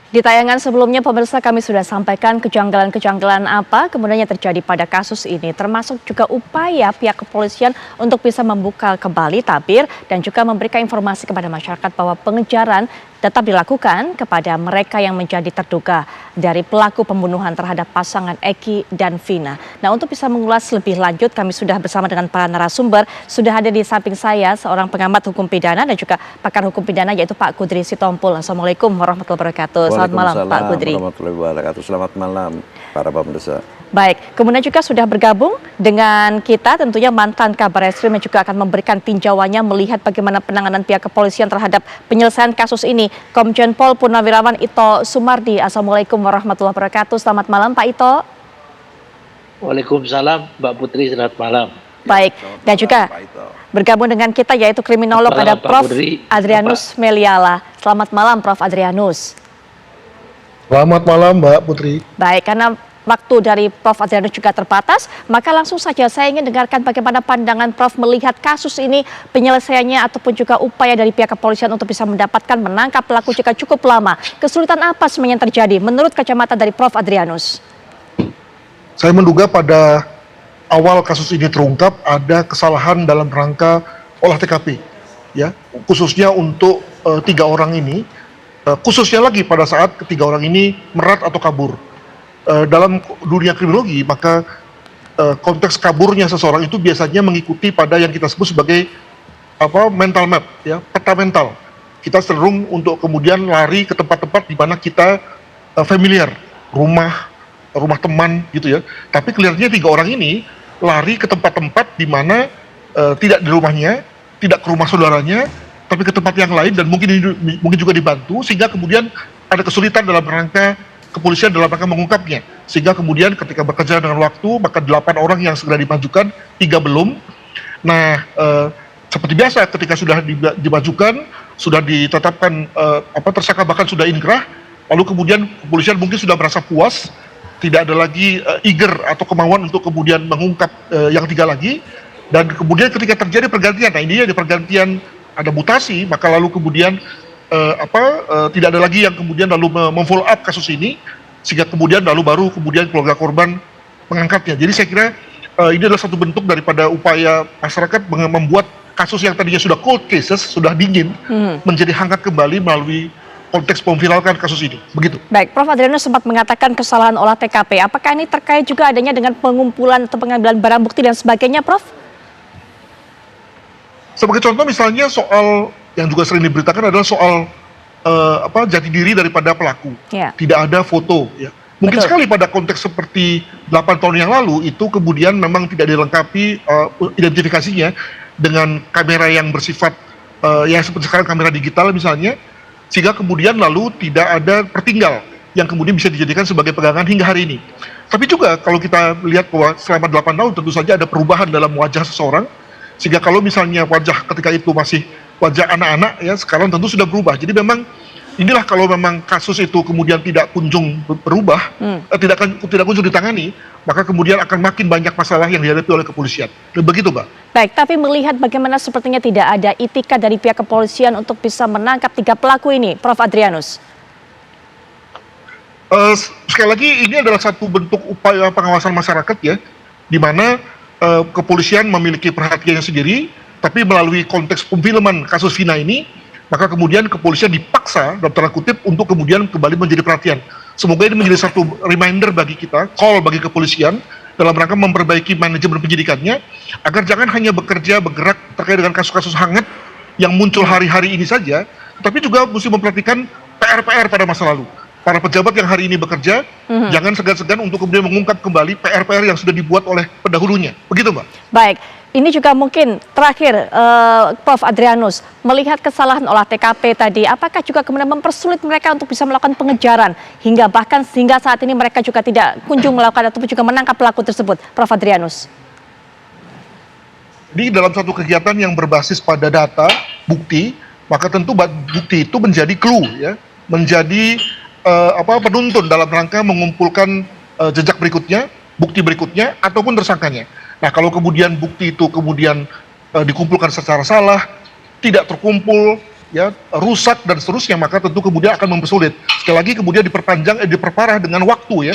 Di tayangan sebelumnya, pemirsa, kami sudah sampaikan kejanggalan-kejanggalan apa kemudian yang terjadi pada kasus ini, termasuk juga upaya pihak kepolisian untuk bisa membuka kembali tabir dan juga memberikan informasi kepada masyarakat bahwa pengejaran tetap dilakukan kepada mereka yang menjadi terduga dari pelaku pembunuhan terhadap pasangan Eki dan Vina. Nah, untuk bisa mengulas lebih lanjut, kami sudah bersama dengan para narasumber. Sudah ada di samping saya seorang pengamat hukum pidana dan juga pakar hukum pidana, yaitu Pak Kudri Sitompul. Assalamualaikum warahmatullahi wabarakatuh. Selamat malam, Pak Kudri. Warahmatullahi wabarakatuh. Selamat malam, para pemirsa. Baik, kemudian juga sudah bergabung dengan kita tentunya mantan Kabar Eskrim yang juga akan memberikan tinjauannya melihat bagaimana penanganan pihak kepolisian terhadap penyelesaian kasus ini, Komjen Pol Purnawirawan Ito Sumardi. Assalamualaikum warahmatullahi wabarakatuh. Selamat malam, Pak Ito. Waalaikumsalam, Mbak Putri. Selamat malam. Baik, dan juga bergabung dengan kita yaitu kriminolog ada Prof. Adrianus Meliala. Selamat malam, Prof. Adrianus. Selamat malam, Mbak Putri. Baik, karena waktu dari Prof. Adrianus juga terbatas, maka langsung saja saya ingin dengarkan bagaimana pandangan Prof. melihat kasus ini, penyelesaiannya ataupun juga upaya dari pihak kepolisian untuk bisa mendapatkan menangkap pelaku jika cukup lama. Kesulitan apa sebenarnya yang terjadi menurut kacamata dari Prof. Adrianus? Saya menduga pada awal kasus ini terungkap ada kesalahan dalam rangka olah TKP, ya, khususnya untuk 3 orang ini, khususnya lagi pada saat ketiga orang ini merat atau kabur. Dalam dunia kriminologi, maka konteks kaburnya seseorang itu biasanya mengikuti pada yang kita sebut sebagai mental map, ya, peta mental. Kita cenderung untuk kemudian lari ke tempat-tempat di mana kita familiar, rumah teman gitu ya. Tapi kelihatannya 3 orang ini lari ke tempat-tempat di mana tidak di rumahnya, tidak ke rumah saudaranya, tapi ke tempat yang lain dan mungkin juga dibantu, sehingga kemudian ada kesulitan dalam rangka kepolisian dalam rangka mengungkapnya, sehingga kemudian ketika bekerja dengan waktu, maka 8 orang yang segera dimajukan, 3 belum. Nah, seperti biasa ketika sudah dimajukan, sudah ditetapkan tersangka, bahkan sudah inkrah, lalu kemudian kepolisian mungkin sudah merasa puas, tidak ada lagi eager atau kemauan untuk kemudian mengungkap yang 3 lagi, dan kemudian ketika terjadi pergantian, nah ini ada pergantian, ada mutasi, maka lalu kemudian tidak ada lagi yang kemudian lalu memfollow up kasus ini, sehingga kemudian baru keluarga korban mengangkatnya. Jadi saya kira ini adalah satu bentuk daripada upaya masyarakat membuat kasus yang tadinya sudah cold cases, sudah dingin, menjadi hangat kembali melalui konteks memviralkan kasus ini. Begitu. Baik, Prof. Adrianus sempat mengatakan kesalahan olah TKP. Apakah ini terkait juga adanya dengan pengumpulan atau pengambilan barang bukti dan sebagainya, Prof? Sebagai contoh misalnya soal yang juga sering diberitakan adalah soal jati diri daripada pelaku. Yeah. Tidak ada foto, ya. Mungkin sekali pada konteks seperti 8 tahun yang lalu itu kemudian memang tidak dilengkapi identifikasinya dengan kamera yang bersifat yang seperti sekarang kamera digital misalnya, sehingga kemudian lalu tidak ada pertinggal yang kemudian bisa dijadikan sebagai pegangan hingga hari ini. Tapi juga kalau kita lihat bahwa selama 8 tahun tentu saja ada perubahan dalam wajah seseorang, sehingga kalau misalnya wajah ketika itu masih wajah anak-anak, ya, sekarang tentu sudah berubah. Jadi memang inilah kalau memang kasus itu kemudian tidak kunjung berubah, tidak kunjung ditangani, maka kemudian akan makin banyak masalah yang dihadapi oleh kepolisian. Begitu, Mbak. Baik, tapi melihat bagaimana sepertinya tidak ada itikad dari pihak kepolisian untuk bisa menangkap 3 pelaku ini, Prof. Adrianus. Sekali lagi ini adalah satu bentuk upaya pengawasan masyarakat, ya, di mana kepolisian memiliki perhatiannya sendiri, tapi melalui konteks pemfilman kasus Vina ini, maka kemudian kepolisian dipaksa dalam tanda kutip untuk kemudian kembali menjadi perhatian. Semoga ini menjadi satu reminder bagi kita, call bagi kepolisian dalam rangka memperbaiki manajemen penyidikannya, agar jangan hanya bergerak terkait dengan kasus-kasus hangat yang muncul hari-hari ini saja, tapi juga mesti memperhatikan PR-PR pada masa lalu. Para pejabat yang hari ini bekerja, jangan segan-segan untuk kemudian mengungkap kembali PR-PR yang sudah dibuat oleh pendahulunya. Begitu, Mbak. Baik, ini juga mungkin terakhir, Prof. Adrianus, melihat kesalahan olah TKP tadi, apakah juga kemudian mempersulit mereka untuk bisa melakukan pengejaran, hingga saat ini mereka juga tidak kunjung melakukan ataupun juga menangkap pelaku tersebut, Prof. Adrianus? Di dalam satu kegiatan yang berbasis pada data, bukti, maka tentu bukti itu menjadi clue, ya, menjadi penuntun dalam rangka mengumpulkan jejak berikutnya, bukti berikutnya, ataupun tersangkanya. Nah, kalau kemudian bukti itu kemudian dikumpulkan secara salah, tidak terkumpul, ya rusak dan seterusnya, maka tentu kemudian akan mempersulit. Sekali lagi kemudian diperparah dengan waktu ya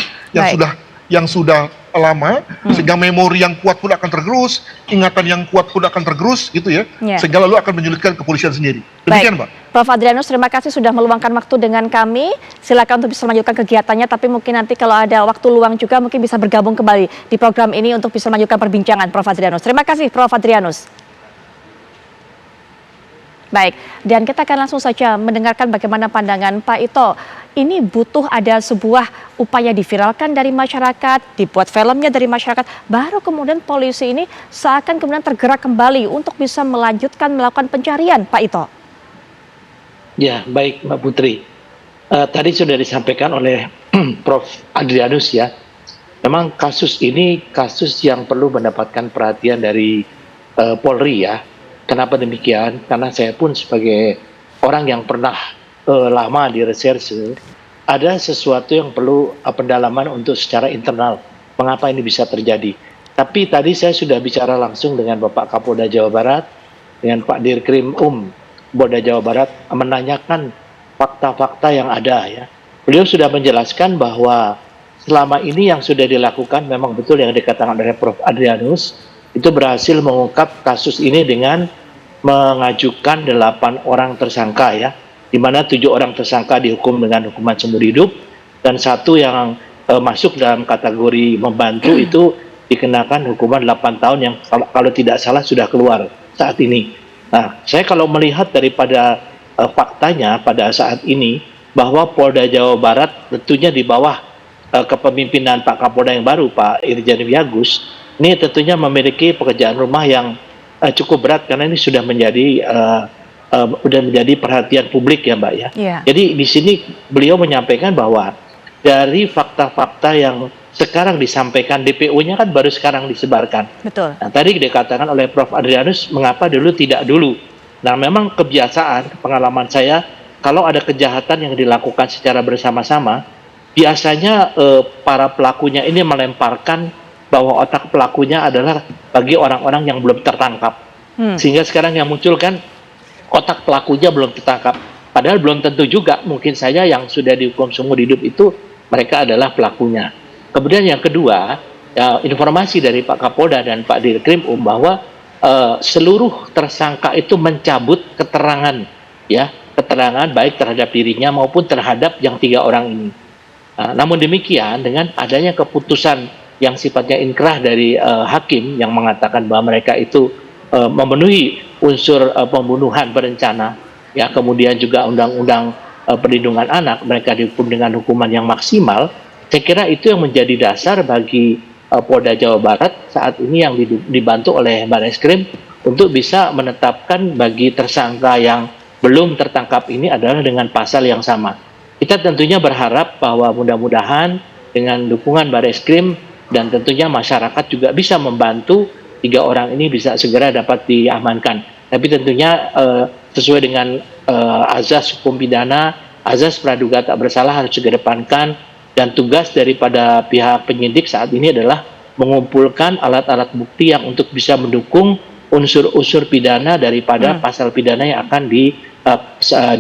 yang sudah lama, sehingga memori yang kuat pun akan tergerus, ingatan yang kuat pun akan tergerus gitu ya, sehingga lalu akan menyulitkan kepolisian sendiri. Demikian, Mbak. Prof. Adrianus, terima kasih sudah meluangkan waktu dengan kami. Silakan untuk bisa melanjutkan kegiatannya, tapi mungkin nanti kalau ada waktu luang juga mungkin bisa bergabung kembali di program ini untuk bisa melanjutkan perbincangan, Prof. Adrianus. Terima kasih, Prof. Adrianus. Baik, dan kita akan langsung saja mendengarkan bagaimana pandangan Pak Ito. Ini butuh ada sebuah upaya diviralkan dari masyarakat, dibuat filmnya dari masyarakat, baru kemudian polisi ini seakan kemudian tergerak kembali untuk bisa melakukan pencarian, Pak Ito. Ya, baik Mbak Putri. Tadi sudah disampaikan oleh Prof. Adrianus ya. Memang kasus ini kasus yang perlu mendapatkan perhatian dari Polri ya. Kenapa demikian? Karena saya pun sebagai orang yang pernah lama di reserse, ada sesuatu yang perlu pendalaman untuk secara internal. Mengapa ini bisa terjadi? Tapi tadi saya sudah bicara langsung dengan Bapak Kapolda Jawa Barat, dengan Pak Dirkrim Polda Jawa Barat, menanyakan fakta-fakta yang ada ya. Beliau sudah menjelaskan bahwa selama ini yang sudah dilakukan memang betul yang dikatakan oleh Prof. Adrianus, itu berhasil mengungkap kasus ini dengan mengajukan 8 orang tersangka ya, di mana 7 orang tersangka dihukum dengan hukuman seumur hidup dan 1 yang masuk dalam kategori membantu itu dikenakan hukuman 8 tahun yang kalau tidak salah sudah keluar saat ini. Nah, saya kalau melihat daripada faktanya pada saat ini bahwa Polda Jawa Barat tentunya di bawah kepemimpinan Pak Kapolda yang baru, Pak Irjen Wiyagus, ini tentunya memiliki pekerjaan rumah yang cukup berat karena ini sudah menjadi perhatian publik ya Mbak ya. Jadi di sini beliau menyampaikan bahwa dari fakta-fakta yang sekarang disampaikan, DPO-nya kan baru sekarang disebarkan. Betul. Nah, tadi dikatakan oleh Prof. Adrianus mengapa dulu tidak dulu. Nah, memang kebiasaan pengalaman saya kalau ada kejahatan yang dilakukan secara bersama-sama, biasanya para pelakunya ini melemparkan bahwa otak pelakunya adalah bagi orang-orang yang belum tertangkap. Sehingga sekarang yang muncul kan otak pelakunya belum tertangkap. Padahal belum tentu juga, mungkin saja yang sudah dihukum seumur hidup itu mereka adalah pelakunya. Kemudian yang kedua, ya, informasi dari Pak Kapolda dan Pak Dirkrim bahwa seluruh tersangka itu mencabut keterangan, ya, keterangan baik terhadap dirinya maupun terhadap yang 3 orang ini. Namun demikian, dengan adanya keputusan yang sifatnya inkrah dari hakim yang mengatakan bahwa mereka itu memenuhi unsur pembunuhan berencana, ya, kemudian juga undang-undang perlindungan anak, mereka dihukum dengan hukuman yang maksimal. Saya kira itu yang menjadi dasar bagi Polda Jawa Barat saat ini yang dibantu oleh Barreskrim untuk bisa menetapkan bagi tersangka yang belum tertangkap ini adalah dengan pasal yang sama. Kita tentunya berharap bahwa mudah-mudahan dengan dukungan Barreskrim dan tentunya masyarakat juga bisa membantu 3 orang ini bisa segera dapat diamankan. Tapi tentunya sesuai dengan azas hukum pidana, azas praduga tak bersalah harus dikedepankan, dan tugas daripada pihak penyidik saat ini adalah mengumpulkan alat-alat bukti yang untuk bisa mendukung unsur-unsur pidana daripada pasal pidana yang akan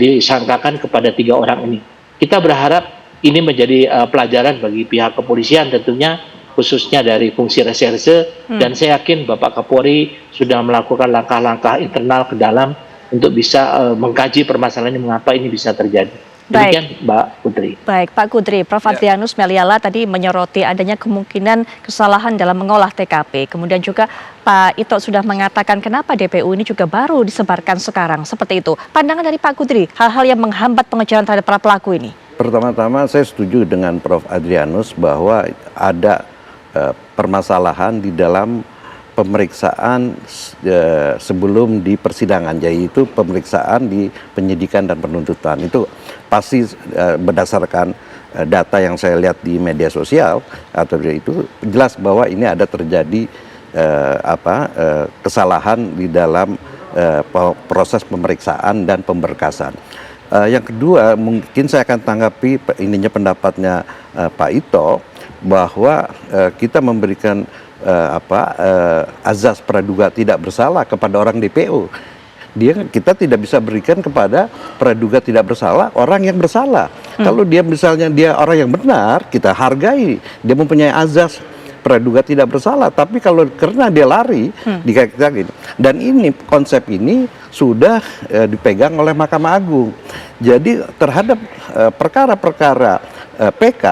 disangkakan kepada 3 orang ini. Kita berharap ini menjadi pelajaran bagi pihak kepolisian tentunya, khususnya dari fungsi reserse, dan saya yakin Bapak Kapolri sudah melakukan langkah-langkah internal ke dalam untuk bisa mengkaji permasalahan ini, mengapa ini bisa terjadi. Demikian Mbak Putri. Baik Pak Kudri, Prof. Adrianus Meliala tadi menyoroti adanya kemungkinan kesalahan dalam mengolah TKP. Kemudian juga Pak Ito sudah mengatakan kenapa DPU ini juga baru disebarkan sekarang, seperti itu. Pandangan dari Pak Kudri, hal-hal yang menghambat pengejaran terhadap para pelaku ini. Pertama-tama saya setuju dengan Prof. Adrianus bahwa ada permasalahan di dalam pemeriksaan sebelum di persidangan, yaitu pemeriksaan di penyidikan dan penuntutan. Itu pasti berdasarkan data yang saya lihat di media sosial atau itu jelas bahwa ini ada terjadi kesalahan di dalam proses pemeriksaan dan pemberkasan. Yang kedua, mungkin saya akan tanggapi pendapatnya Pak Ito bahwa kita memberikan azas praduga tidak bersalah kepada orang DPO. kita tidak bisa berikan kepada praduga tidak bersalah orang yang bersalah. Kalau dia misalnya dia orang yang benar, kita hargai, dia mempunyai azas praduga tidak bersalah. Tapi kalau karena dia lari, dikatakan dan ini konsep ini sudah dipegang oleh Mahkamah Agung. Jadi terhadap perkara-perkara PK,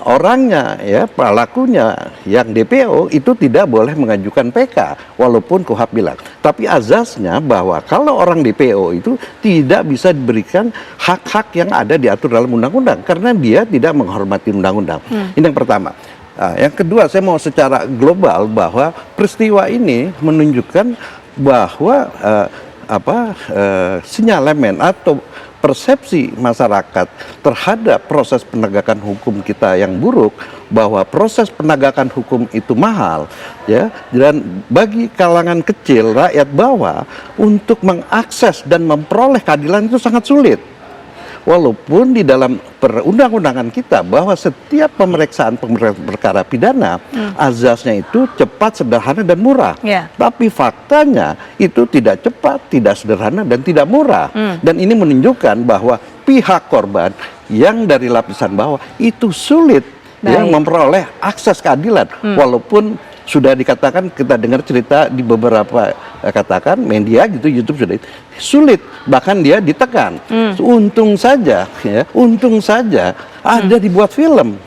orangnya ya pelakunya yang DPO itu tidak boleh mengajukan PK walaupun KUHP bilang. Tapi azasnya bahwa kalau orang DPO itu tidak bisa diberikan hak-hak yang ada diatur dalam undang-undang karena dia tidak menghormati undang-undang. Ini yang pertama. Nah, yang kedua saya mau secara global bahwa peristiwa ini menunjukkan bahwa sinyalemen atau persepsi masyarakat terhadap proses penegakan hukum kita yang buruk, bahwa proses penegakan hukum itu mahal, ya, dan bagi kalangan kecil rakyat bawah untuk mengakses dan memperoleh keadilan itu sangat sulit. Walaupun di dalam perundang-undangan kita bahwa setiap pemeriksaan perkara pidana azasnya itu cepat, sederhana dan murah. Tapi faktanya itu tidak cepat, tidak sederhana dan tidak murah. Dan ini menunjukkan bahwa pihak korban yang dari lapisan bawah itu sulit ya, memperoleh akses keadilan. Walaupun sudah dikatakan, kita dengar cerita di beberapa katakan media gitu, YouTube sudah sulit, bahkan dia ditekan. Untung saja ada dibuat film,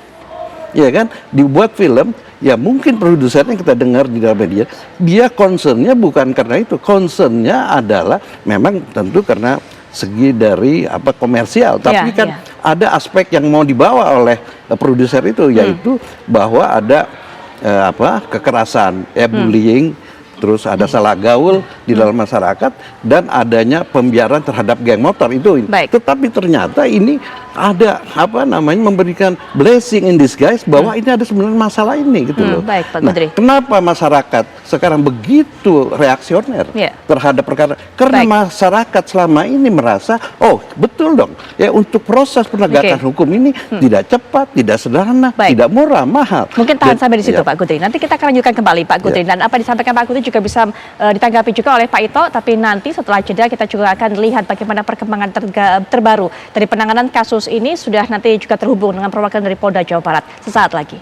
ya kan, dibuat film. Ya mungkin produsernya kita dengar di dalam media, dia concernnya bukan karena itu, concernnya adalah memang tentu karena segi dari komersial, tapi kan ada aspek yang mau dibawa oleh produser itu, yaitu bahwa ada kekerasan, bullying, terus ada salah gaul di dalam masyarakat dan adanya pembiaran terhadap geng motor itu. Tetapi ternyata ini ada memberikan blessing in disguise bahwa ini ada sebenarnya masalah ini gitu loh. Baik, Pak Nah, Kudri. kenapa masyarakat sekarang begitu reaksioner terhadap perkara? Karena masyarakat selama ini merasa, oh betul dong, ya untuk proses penegakan hukum ini tidak cepat, tidak sederhana, tidak murah, mahal. Mungkin tahan sampai di situ Pak Kudri. Nanti kita akan lanjutkan kembali Pak Kudri. Dan apa disampaikan Pak Kudri juga bisa ditanggapi juga oleh Pak Ito. Tapi nanti setelah jeda kita juga akan lihat bagaimana perkembangan terbaru dari penanganan kasus ini. Sudah nanti juga terhubung dengan perwakilan dari Polda Jawa Barat sesaat lagi.